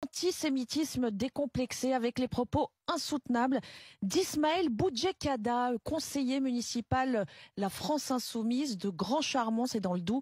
Antisémitisme décomplexé avec les propos insoutenables d'Ismaël Boudjekada, conseiller municipal La France Insoumise de Grand Charmont, c'est dans le Doubs,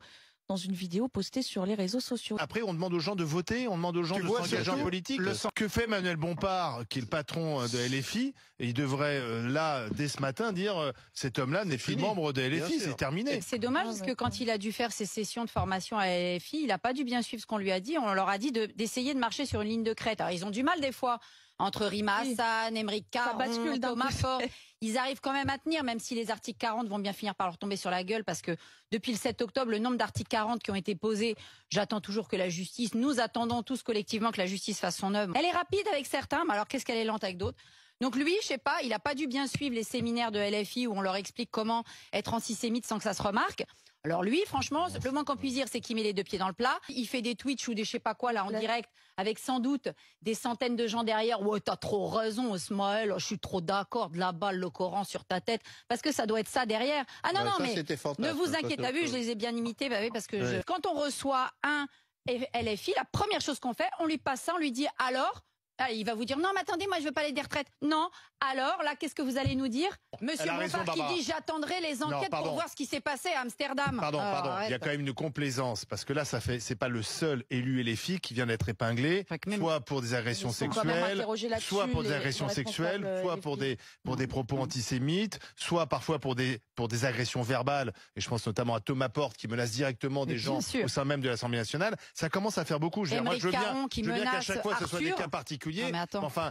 dans une vidéo postée sur les réseaux sociaux. Après, on demande aux gens de voter, on demande aux gens de s'engager en politique. Que fait Manuel Bompard, qui est le patron de LFI, et il devrait, là, dès ce matin, dire cet homme-là n'est plus membre de LFI, c'est terminé. C'est dommage parce que quand il a dû faire ses sessions de formation à LFI, il n'a pas dû bien suivre ce qu'on lui a dit. On leur a dit d'essayer de marcher sur une ligne de crête. Alors, ils ont du mal des fois. Entre Rima Hassan, Émeric Caron, Thomas Faure, ils arrivent quand même à tenir, même si les articles 40 vont bien finir par leur tomber sur la gueule, parce que depuis le 7 octobre, le nombre d'articles 40 qui ont été posés, j'attends toujours que la justice, nous attendons tous collectivement que la justice fasse son œuvre. Elle est rapide avec certains, mais alors qu'est-ce qu'elle est lente avec d'autres? Donc lui, je sais pas, il n'a pas dû bien suivre les séminaires de LFI où on leur explique comment être antisémite sans que ça se remarque. Alors lui, franchement, le moins qu'on puisse dire, c'est qu'il met les deux pieds dans le plat. Il fait des Twitch ou des je sais pas quoi là en direct, avec sans doute des centaines de gens derrière. Ouais, t'as trop raison, Ismaël. Je suis trop d'accord. De la balle, le Coran sur ta tête, parce que ça doit être ça derrière. Ah non, non, mais ne vous inquiétez pas. Vu, je les ai bien imités, bah oui, parce que quand on reçoit un LFI, la première chose qu'on fait, on lui passe ça, on lui dit alors. Ah, il va vous dire non, mais attendez, moi je veux pas aller des retraites. Non. Alors là, qu'est-ce que vous allez nous dire, Monsieur Bompard qui dit j'attendrai les enquêtes pour voir ce qui s'est passé à Amsterdam. Pardon. Il y a quand même une complaisance parce que là, c'est pas le seul élu LFI qui vient d'être épinglé, soit pour des agressions sexuelles, soit pour des agressions sexuelles, soit pour des propos antisémites, soit parfois pour des agressions verbales. Et je pense notamment à Thomas Porte qui menace directement des gens au sein même de l'Assemblée nationale. Ça commence à faire beaucoup. Moi, je veux bien qu'à chaque fois ce soit des cas particuliers. Enfin,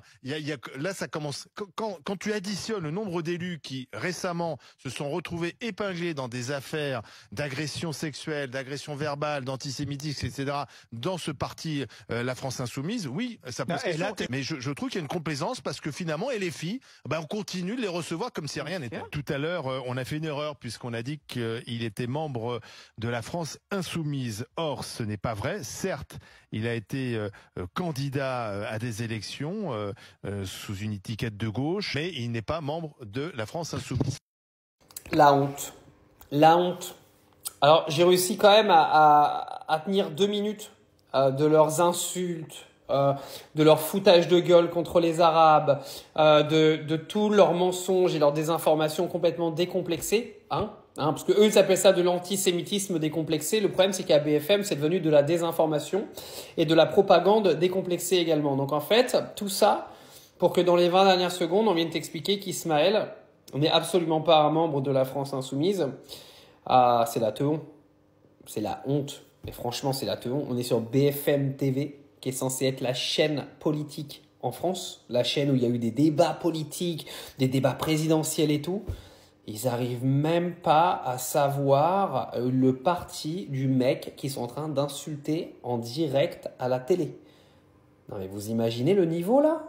là, ça commence. Quand tu additionnes le nombre d'élus qui récemment se sont retrouvés épinglés dans des affaires d'agression sexuelle, d'agression verbale, d'antisémitisme, etc., dans ce parti La France Insoumise, oui, ça pose question. Mais je trouve qu'il y a une complaisance parce que finalement, LFI, on continue de les recevoir comme si rien n'était. Tout à l'heure, on a fait une erreur puisqu'on a dit qu'il était membre de La France Insoumise. Or, ce n'est pas vrai. Certes, il a été candidat à des élections sous une étiquette de gauche, mais il n'est pas membre de La France Insoumise. La honte. La honte. Alors, j'ai réussi quand même à tenir 2 minutes de leurs insultes, de leur foutage de gueule contre les Arabes, de tous leurs mensonges et leurs désinformations complètement décomplexées, parce que eux ils appellent ça de l'antisémitisme décomplexé. Le problème c'est qu'à BFM c'est devenu de la désinformation et de la propagande décomplexée également. Donc en fait tout ça pour que dans les 20 dernières secondes on vienne t'expliquer qu'Ismaël n'est absolument pas un membre de la France Insoumise. C'est la teon, c'est la honte. Et franchement c'est la teon. On est sur BFM TV qui est censée être la chaîne politique en France, la chaîne où il y a eu des débats politiques, des débats présidentiels et tout. Ils arrivent même pas à savoir le parti du mec qu'ils sont en train d'insulter en direct à la télé. Non mais vous imaginez le niveau là ?